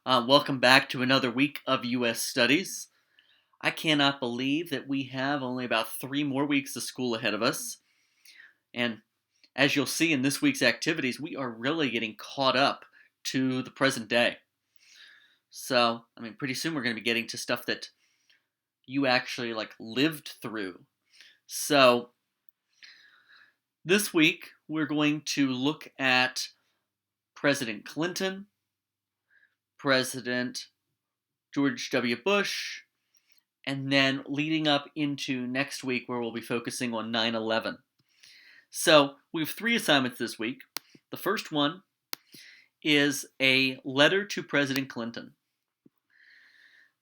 Welcome back to another week of U.S. Studies. I cannot believe that we have only about 3 more weeks of school ahead of us. And as you'll see in this week's activities, we are really getting caught up to the present day. So, pretty soon we're going to be getting to stuff that you actually, lived through. So, this week we're going to look at President Clinton, President George W. Bush, and then leading up into next week where we'll be focusing on 9/11. So we have 3 assignments this week. The first one is a letter to President Clinton.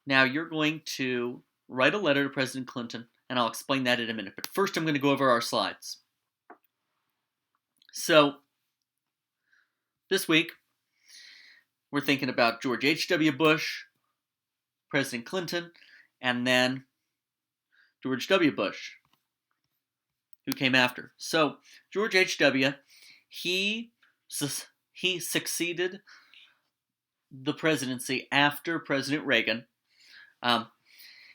Now you're going to write a letter to President Clinton, and I'll explain that in a minute. But first I'm going to go over our slides. So this week we're thinking about George H.W. Bush, President Clinton, and then George W. Bush, who came after. So George H.W., he succeeded the presidency after President Reagan.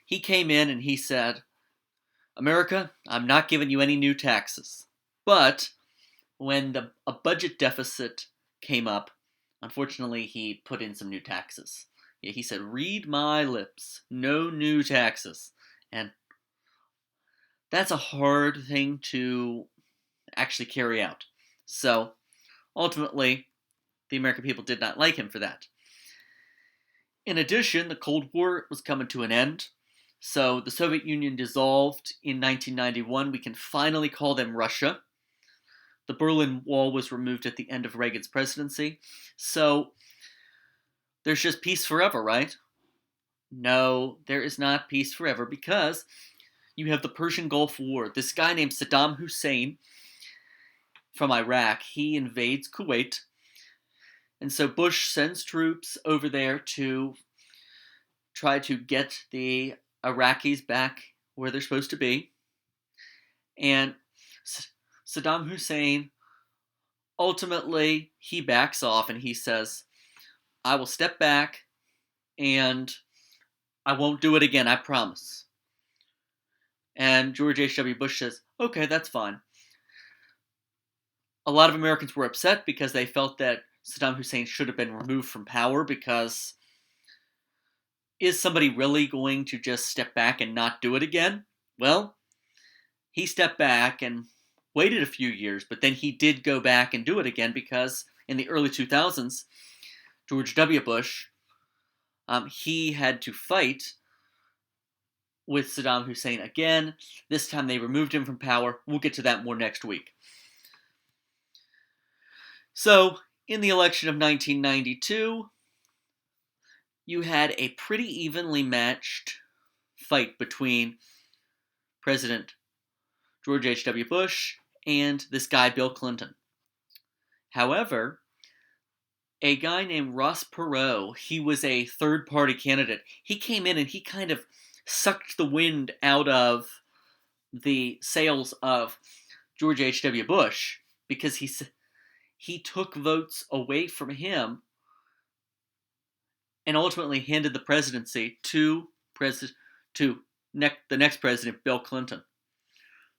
He came in and he said, America, I'm not giving you any new taxes. But when a budget deficit came up, unfortunately, he put in some new taxes. Yeah, he said, read my lips, no new taxes. And that's a hard thing to actually carry out. So, ultimately, the American people did not like him for that. In addition, the Cold War was coming to an end. So, the Soviet Union dissolved in 1991. We can finally call them Russia. The Berlin Wall was removed at the end of Reagan's presidency. So, there's just peace forever, right? No, there is not peace forever because you have the Persian Gulf War. This guy named Saddam Hussein from Iraq, he invades Kuwait. And so Bush sends troops over there to try to get the Iraqis back where they're supposed to be. And Saddam Hussein, ultimately, he backs off and he says, I will step back and I won't do it again, I promise. And George H.W. Bush says, okay, that's fine. A lot of Americans were upset because they felt that Saddam Hussein should have been removed from power because is somebody really going to just step back and not do it again? Well, he stepped back and waited a few years, but then he did go back and do it again because in the early 2000s, George W. Bush, he had to fight with Saddam Hussein again. This time they removed him from power. We'll get to that more next week. So, in the election of 1992, you had a pretty evenly matched fight between President George H.W. Bush and this guy, Bill Clinton. However, a guy named Ross Perot, he was a third-party candidate. He came in and he kind of sucked the wind out of the sails of George H.W. Bush because he took votes away from him and ultimately handed the presidency to the next president, Bill Clinton.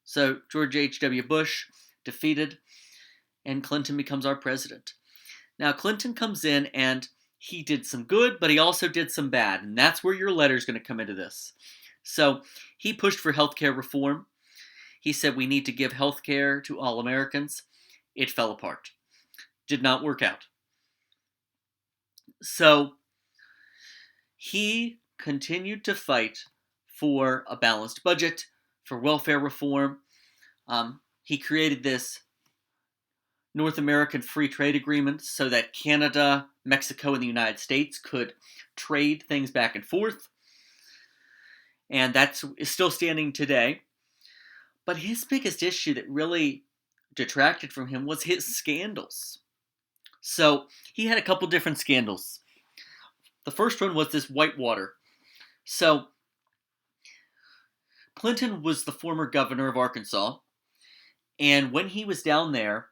So George H.W. Bush defeated, and Clinton becomes our president. Now, Clinton comes in, and he did some good, but he also did some bad, and that's where your letter is going to come into this. So he pushed for healthcare reform. He said we need to give healthcare to all Americans. It fell apart. Did not work out. So he continued to fight for a balanced budget, for welfare reform. He created this North American Free Trade Agreement so that Canada, Mexico, and the United States could trade things back and forth. And that is still standing today. But his biggest issue that really detracted from him was his scandals. So he had a couple different scandals. The first one was this Whitewater. So Clinton was the former governor of Arkansas. And when he was down there,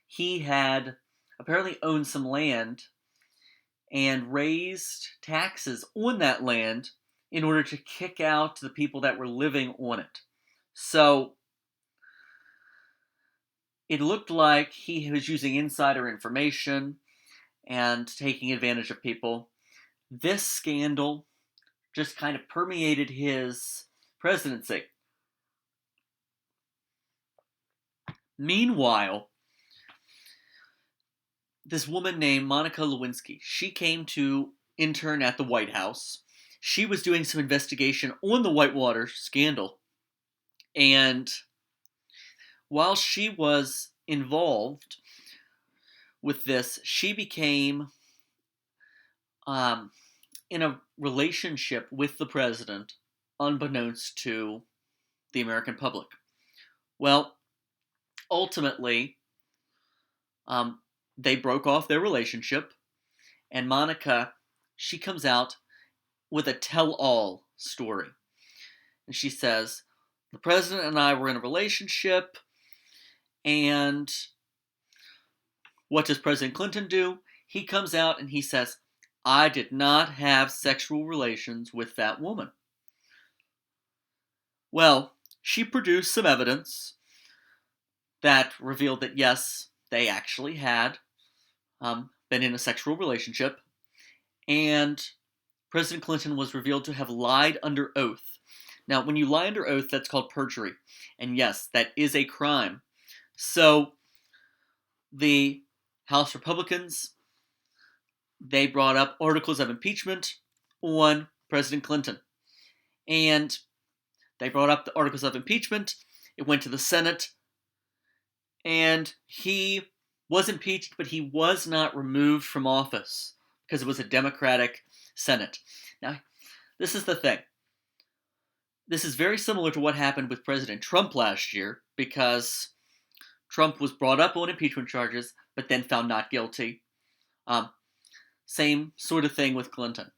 he had apparently owned some land and raised taxes on that land in order to kick out the people that were living on it. So it looked like he was using insider information and taking advantage of people. This scandal just kind of permeated his presidency. Meanwhile, this woman named Monica Lewinsky, she came to intern at the White House. She was doing some investigation on the Whitewater scandal. And while she was involved with this, she became in a relationship with the president, unbeknownst to the American public. Well, ultimately, they broke off their relationship, and Monica, she comes out with a tell-all story. And she says, the president and I were in a relationship, and what does President Clinton do? He comes out and he says, I did not have sexual relations with that woman. Well, she produced some evidence that revealed that yes, they actually had been in a sexual relationship, and President Clinton was revealed to have lied under oath. Now, when you lie under oath, that's called perjury, and yes, that is a crime. So, the House Republicans, they brought up articles of impeachment on President Clinton, and they brought up the articles of impeachment. It went to the Senate, and he was impeached, but he was not removed from office because it was a Democratic Senate. Now, this is the thing. This is very similar to what happened with President Trump last year, because Trump was brought up on impeachment charges, but then found not guilty. Same sort of thing with Clinton.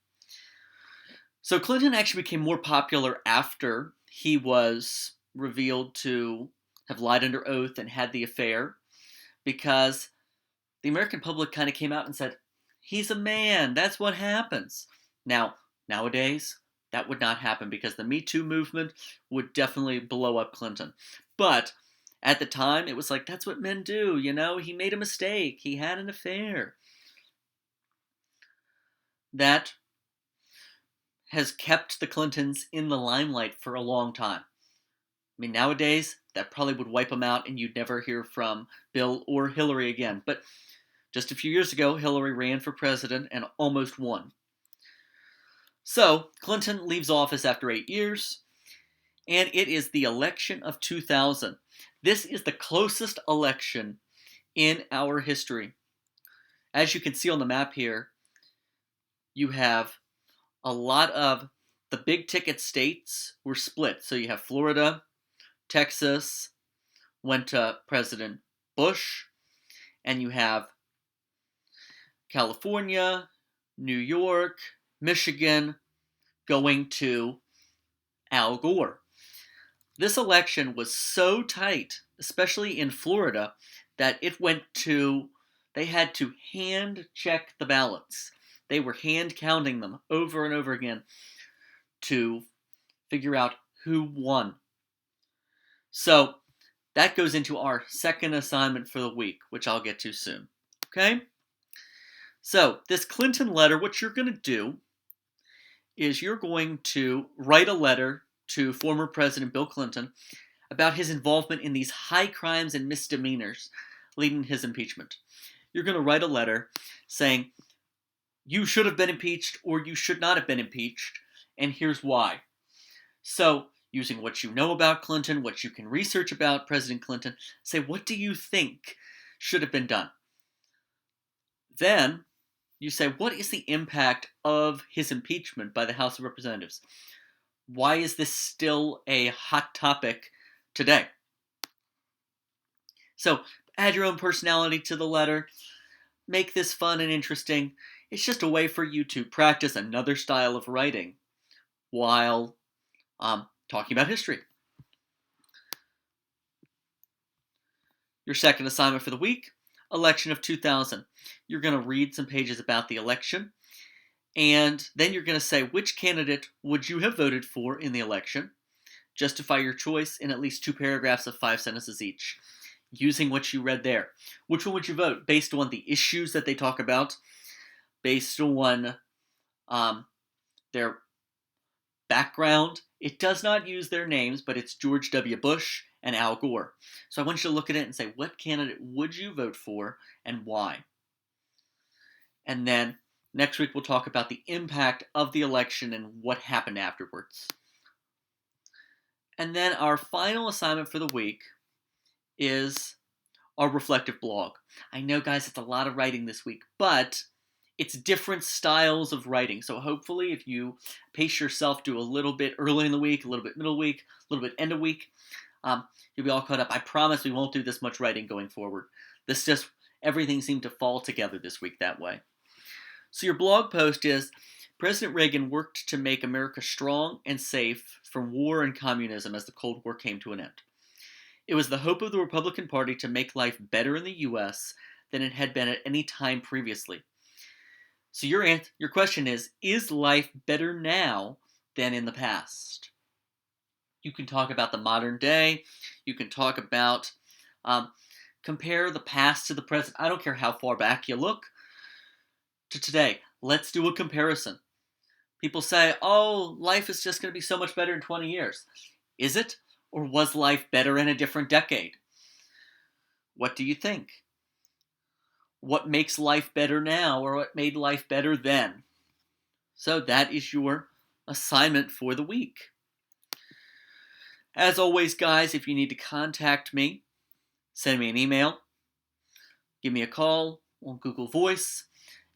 So Clinton actually became more popular after he was revealed to have lied under oath and had the affair, because the American public kind of came out and said, he's a man, that's what happens. Now, nowadays, that would not happen because the Me Too movement would definitely blow up Clinton. But at the time, it was like, that's what men do, you know? He made a mistake. He had an affair. That has kept the Clintons in the limelight for a long time. I mean, nowadays, that probably would wipe them out and you'd never hear from Bill or Hillary again. But just a few years ago, Hillary ran for president and almost won. So, Clinton leaves office after 8 years, and it is the election of 2000. This is the closest election in our history. As you can see on the map here, you have a lot of the big ticket states were split. So you have Florida, Texas, went to President Bush, and you have California, New York, Michigan, going to Al Gore. This election was so tight, especially in Florida, that they had to hand check the ballots. They were hand counting them over and over again to figure out who won. So that goes into our second assignment for the week, which I'll get to soon. Okay? So this Clinton letter, what you're going to do is you're going to write a letter to former President Bill Clinton about his involvement in these high crimes and misdemeanors leading to his impeachment. You're going to write a letter saying, you should have been impeached or you should not have been impeached, and here's why. So, using what you know about Clinton, what you can research about President Clinton, say, what do you think should have been done? Then, you say, what is the impact of his impeachment by the House of Representatives? Why is this still a hot topic today? So, add your own personality to the letter. Make this fun and interesting. It's just a way for you to practice another style of writing while talking about history. Your second assignment for the week, election of 2000. You're going to read some pages about the election. And then you're going to say which candidate would you have voted for in the election. Justify your choice in at least 2 paragraphs of 5 sentences each, using what you read there. Which one would you vote based on the issues that they talk about, based on their background? It does not use their names, but it's George W. Bush and Al Gore. So I want you to look at it and say, what candidate would you vote for and why? And then next week we'll talk about the impact of the election and what happened afterwards. And then our final assignment for the week is our reflective blog. I know, guys, it's a lot of writing this week, but it's different styles of writing. So hopefully if you pace yourself, do a little bit early in the week, a little bit middle week, a little bit end of week, you'll be all caught up. I promise we won't do this much writing going forward. Everything seemed to fall together this week that way. So your blog post is, President Reagan worked to make America strong and safe from war and communism as the Cold War came to an end. It was the hope of the Republican Party to make life better in the U.S. than it had been at any time previously. So your question is life better now than in the past? You can talk about the modern day. You can talk about, compare the past to the present. I don't care how far back you look to today. Let's do a comparison. People say, oh, life is just going to be so much better in 20 years. Is it? Or was life better in a different decade? What do you think? What makes life better now, or what made life better then? So that is your assignment for the week. As always, guys, if you need to contact me, send me an email, give me a call on Google Voice.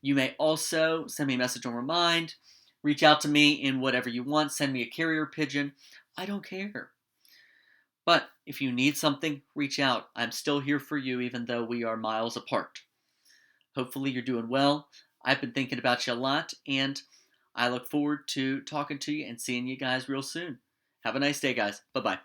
You may also send me a message on Remind. Reach out to me in whatever you want. Send me a carrier pigeon. I don't care. But if you need something, reach out. I'm still here for you, even though we are miles apart. Hopefully you're doing well. I've been thinking about you a lot, and I look forward to talking to you and seeing you guys real soon. Have a nice day, guys. Bye-bye.